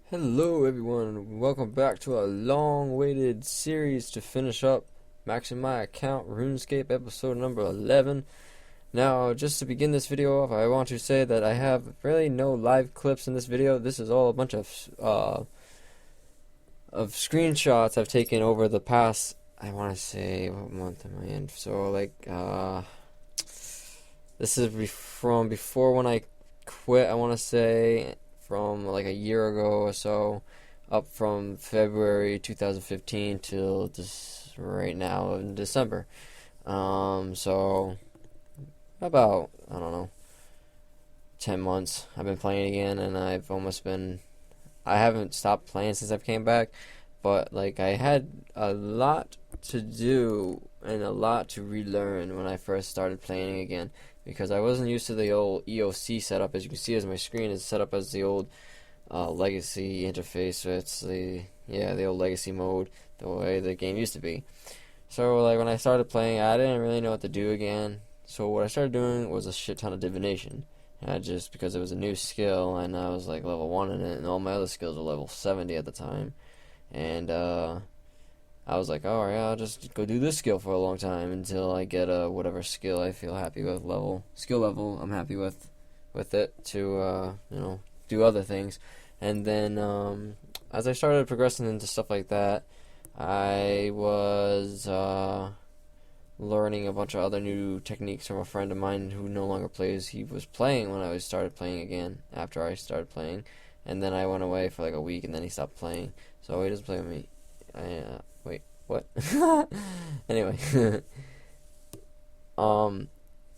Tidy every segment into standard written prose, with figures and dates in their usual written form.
Hello everyone, welcome back to a long-awaited series to finish up Maxing My Account RuneScape episode number 11. Now, just to begin this video off, I want to say that I have really no live clips in this video. This is all a bunch of screenshots I've taken over the past, I want to say, what month am I in? So, this is from before when I quit, I want to say, from like a year ago or so, up from February 2015 till this right now in December. So about, I don't know, 10 months I've been playing again, and I haven't stopped playing since I've came back, but like I had a lot to do and a lot to relearn when I first started playing again, because I wasn't used to the old EOC setup. As you can see, as my screen is set up as the old legacy interface, so it's the old legacy mode, the way the game used to be. So like when I started playing, I didn't really know what to do again. So what I started doing was a shit ton of divination. Just because it was a new skill, and I was like level 1 in it, and all my other skills were level 70 at the time. And I was like, oh yeah, I'll just go do this skill for a long time until I get whatever skill I feel happy with, skill level I'm happy with it to do other things. And then as I started progressing into stuff like that, I was learning a bunch of other new techniques from a friend of mine who no longer plays. He was playing when I started playing again after I started playing, and then I went away for like a week, and then he stopped playing. So he doesn't play with me. Wait, what? Anyway,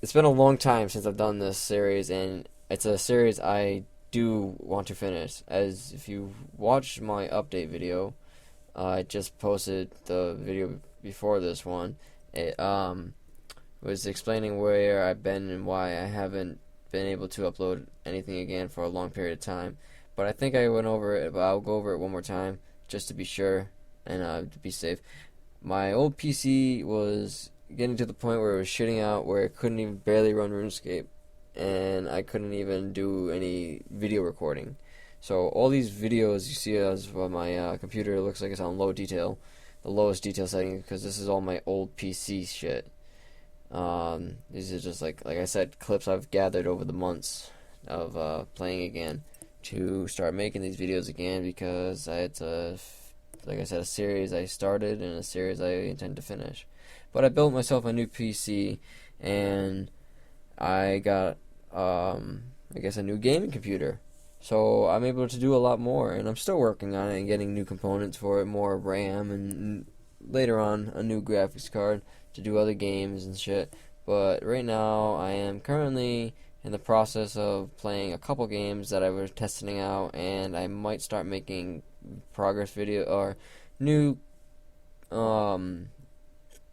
it's been a long time since I've done this series, and it's a series I do want to finish. As if you watched my update video, I just posted the video before this one. It was explaining where I've been and why I haven't been able to upload anything again for a long period of time. But I think I went over it, but I'll go over it one more time just to be sure and to be safe. My old PC was getting to the point where it was shitting out, where it couldn't even barely run RuneScape, and I couldn't even do any video recording. So all these videos you see as well, my computer looks like it's on low detail, the lowest detail setting, because this is all my old PC shit. These are just like I said, clips I've gathered over the months of playing again to start making these videos again, because it's like I said, a series I started and a series I intend to finish. But I built myself a new PC, and I got I guess a new gaming computer. So I'm able to do a lot more, and I'm still working on it and getting new components for it, more RAM, and later on a new graphics card to do other games and shit. But right now I am currently in the process of playing a couple games that I was testing out, and I might start making progress video or new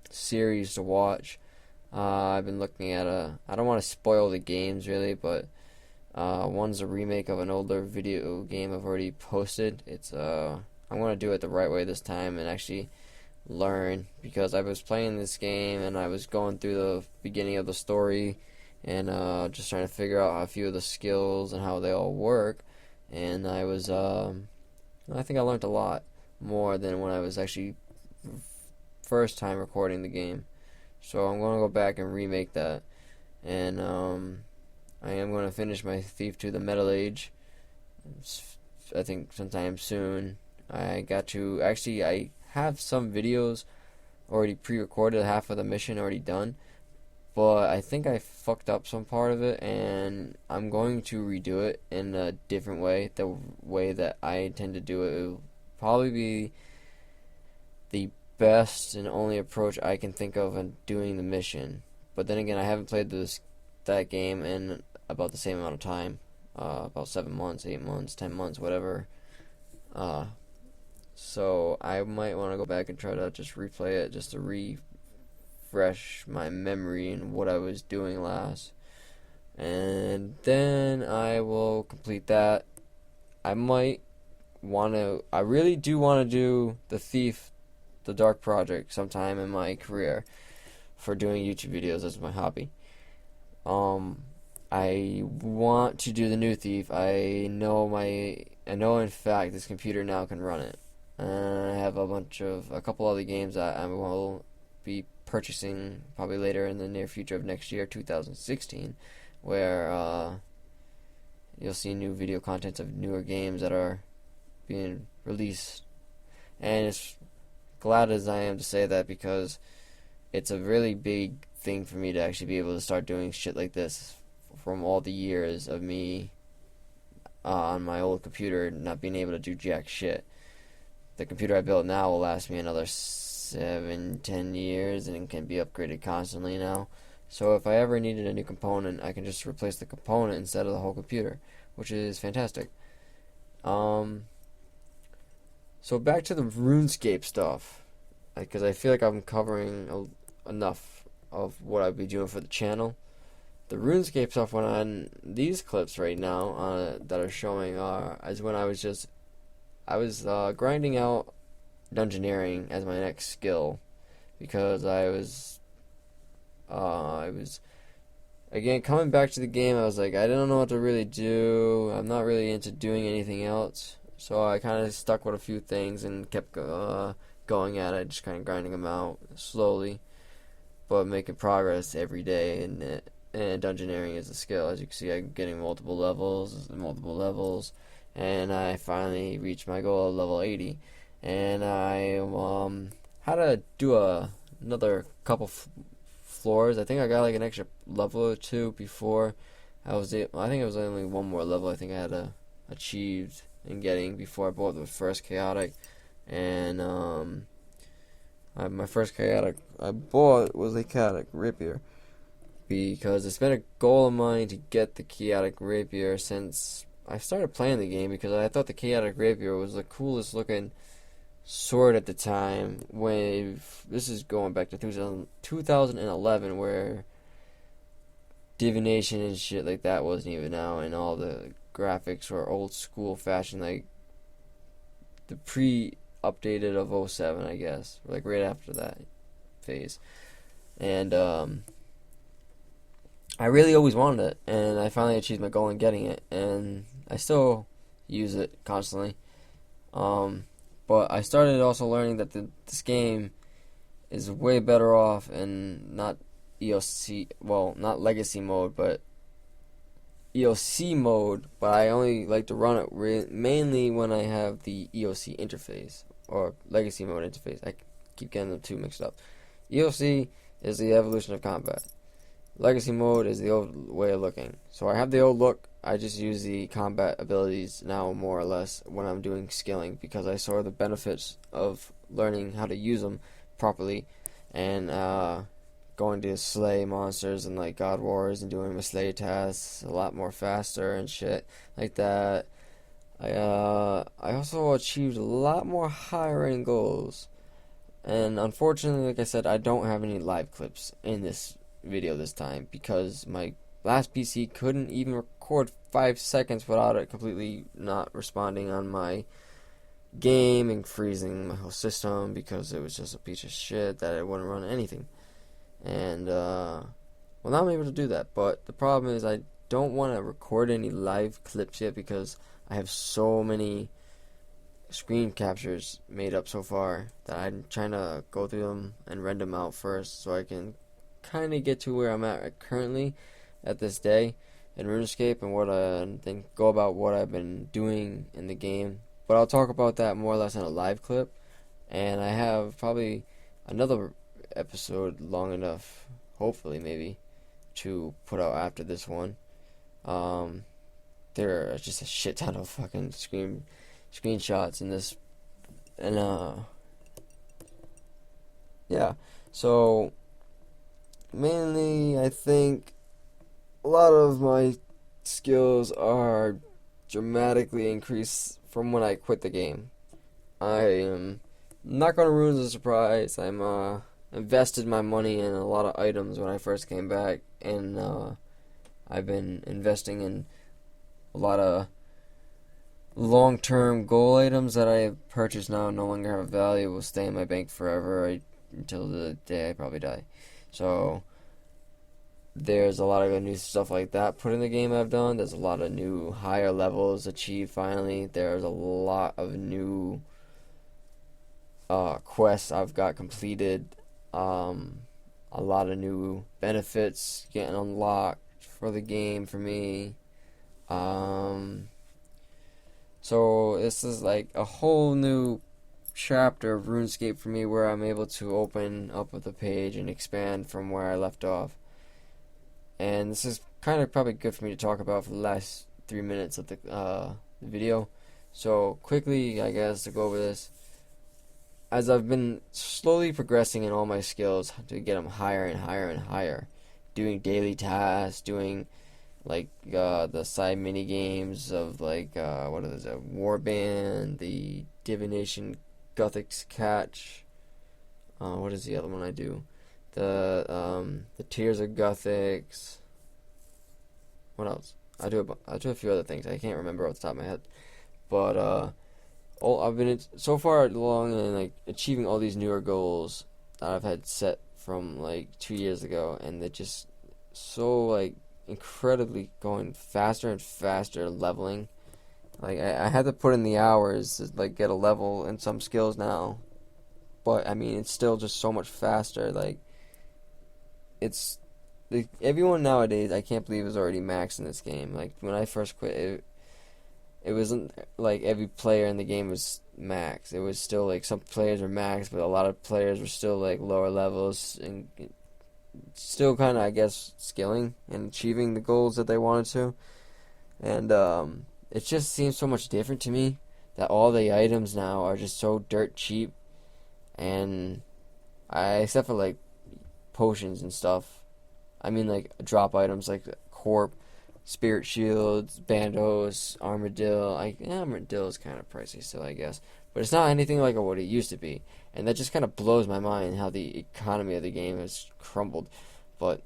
series to watch. I've been looking at I don't want to spoil the games really, but one's a remake of an older video game I've already posted. I'm gonna do it the right way this time and actually learn, because I was playing this game and I was going through the beginning of the story and just trying to figure out a few of the skills and how they all work, and I think I learned a lot more than when I was actually first time recording the game. So I'm going to go back and remake that, and I am going to finish my Thief to the Metal Age, I think sometime soon. I have some videos already pre-recorded, half of the mission already done, but I think I fucked up some part of it, and I'm going to redo it in a different way, the way that I intend to do it. It will probably be the best and only approach I can think of in doing the mission. But then again, I haven't played that game in about the same amount of time, about 7 months, 8 months, 10 months, whatever. So I might want to go back and try to just replay it, just to refresh my memory and what I was doing last. And then I will complete that. I really do want to do the Thief, the Dark Project sometime in my career for doing YouTube videos as my hobby. I want to do the new Thief. I know my I know in fact this computer now can run it. And I have a couple other games that I will be purchasing probably later in the near future of next year, 2016, where you'll see new video contents of newer games that are being released. And as glad as I am to say that, because it's a really big thing for me to actually be able to start doing shit like this from all the years of me on my old computer not being able to do jack shit. The computer I built now will last me another 7-10 years, and it can be upgraded constantly now. So if I ever needed a new component, I can just replace the component instead of the whole computer, which is fantastic. So back to the RuneScape stuff, because I feel like I'm covering enough of what I'd be doing for the channel. The RuneScape stuff went on these clips right now that are showing as when I was grinding out dungeoneering as my next skill, because I was again coming back to the game. I was like, I don't know what to really do. I'm not really into doing anything else, so I kind of stuck with a few things and kept going at it, just kind of grinding them out slowly, but making progress every day. And dungeoneering is a skill. As you can see, I'm getting multiple levels, and I finally reached my goal of level 80. And I had to do another couple floors. I think I got like an extra level or two before I think it was only one more level I think I had achieved in getting before I bought the first chaotic. And my first chaotic I bought was a chaotic rapier, because it's been a goal of mine to get the chaotic rapier since I started playing the game, because I thought the chaotic rapier was the coolest looking sword at the time. This is going back to 2011, where divination and shit like that wasn't even out, and all the graphics were old school fashion, like the pre-updated of 07, I guess, like right after that phase. And I really always wanted it, and I finally achieved my goal in getting it, and I still use it constantly. But I started also learning that this game is way better off in not not legacy mode, but EOC mode. But I only like to run it mainly when I have the EOC interface or legacy mode interface. I keep getting them two mixed up. EOC is the evolution of combat. Legacy mode is the old way of looking. So I have the old look. I just use the combat abilities now more or less when I'm doing skilling, because I saw the benefits of learning how to use them properly, and going to slay monsters and like God Wars and doing my slay tasks a lot more faster and shit like that. I also achieved a lot more higher rank goals, and unfortunately, like I said, I don't have any live clips in this video this time, because my last PC couldn't even record 5 seconds without it completely not responding on my game and freezing my whole system, because it was just a piece of shit that it wouldn't run anything. And well, now I'm able to do that, but the problem is I don't want to record any live clips yet, because I have so many screen captures made up so far that I'm trying to go through them and render them out first, so I can kind of get to where I'm at currently at this day in RuneScape, and then go about what I've been doing in the game. But I'll talk about that more or less in a live clip, and I have probably another episode long enough, hopefully maybe, to put out after this one. There are just a shit ton of fucking screenshots in this, and yeah, so mainly I think a lot of my skills are dramatically increased from when I quit the game. I am not going to ruin the surprise. I'm invested my money in a lot of items when I first came back, and I've been investing in a lot of long-term goal items that I have purchased now no longer have value, will stay in my bank forever until the day I probably die. So there's a lot of new stuff like that put in the game I've done. There's a lot of new higher levels achieved finally. There's a lot of new quests I've got completed. A lot of new benefits getting unlocked for the game for me. So this is like a whole new chapter of RuneScape for me, where I'm able to open up with the page and expand from where I left off. And this is kind of probably good for me to talk about for the last 3 minutes of the video. So quickly, I guess, to go over this, as I've been slowly progressing in all my skills to get them higher and higher and higher, doing daily tasks, doing like the side mini games of like what is it, Warband, the Divination Gothic's Catch. What is the other one I do? The Tears of Gothics. What else? I do a few other things. I can't remember off the top of my head. But I've been so far along in like achieving all these newer goals that I've had set from like 2 years ago, and they're just so like incredibly going faster and faster leveling. Like I had to put in the hours to like get a level in some skills now, but I mean it's still just so much faster. Like it's like, everyone nowadays, I can't believe, is already maxed in this game. Like when I first quit, it wasn't like every player in the game was max. It was still like some players were max, but a lot of players were still like lower levels and still kind of, I guess, skilling and achieving the goals that they wanted to. And it just seems so much different to me that all the items now are just so dirt cheap, and except for like potions and stuff. I mean like drop items like Corp, Spirit Shields, Bandos, Armadillo. Armadillo is kind of pricey still, I guess, but it's not anything like what it used to be, and that just kind of blows my mind how the economy of the game has crumbled. But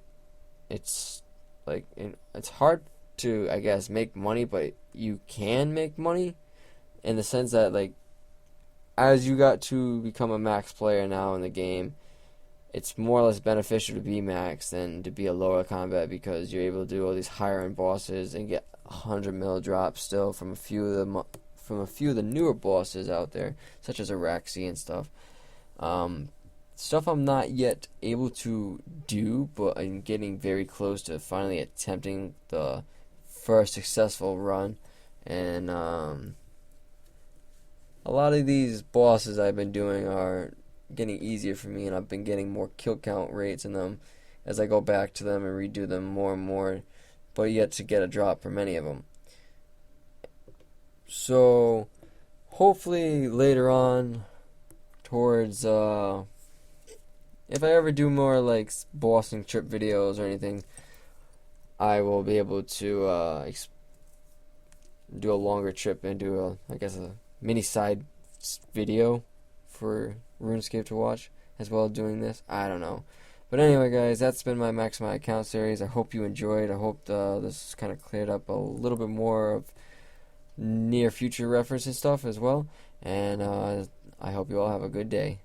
it's like it's hard to, I guess, make money, but you can make money in the sense that like as you got to become a max player now in the game, it's more or less beneficial to be max than to be a lower combat, because you're able to do all these higher end bosses and get 100 mil drops still from a few of the newer bosses out there, such as Araxi and stuff. Stuff I'm not yet able to do, but I'm getting very close to finally attempting the first successful run. And a lot of these bosses I've been doing are getting easier for me, and I've been getting more kill count rates in them as I go back to them and redo them more and more, but yet to get a drop for many of them. So hopefully later on towards if I ever do more like bossing trip videos or anything, I will be able to do a longer trip and do a mini side video for RuneScape to watch, as well as doing this. I don't know. But anyway, guys, that's been my Max My Account series. I hope you enjoyed. I hope this kind of cleared up a little bit more of near future reference and stuff as well. And I hope you all have a good day.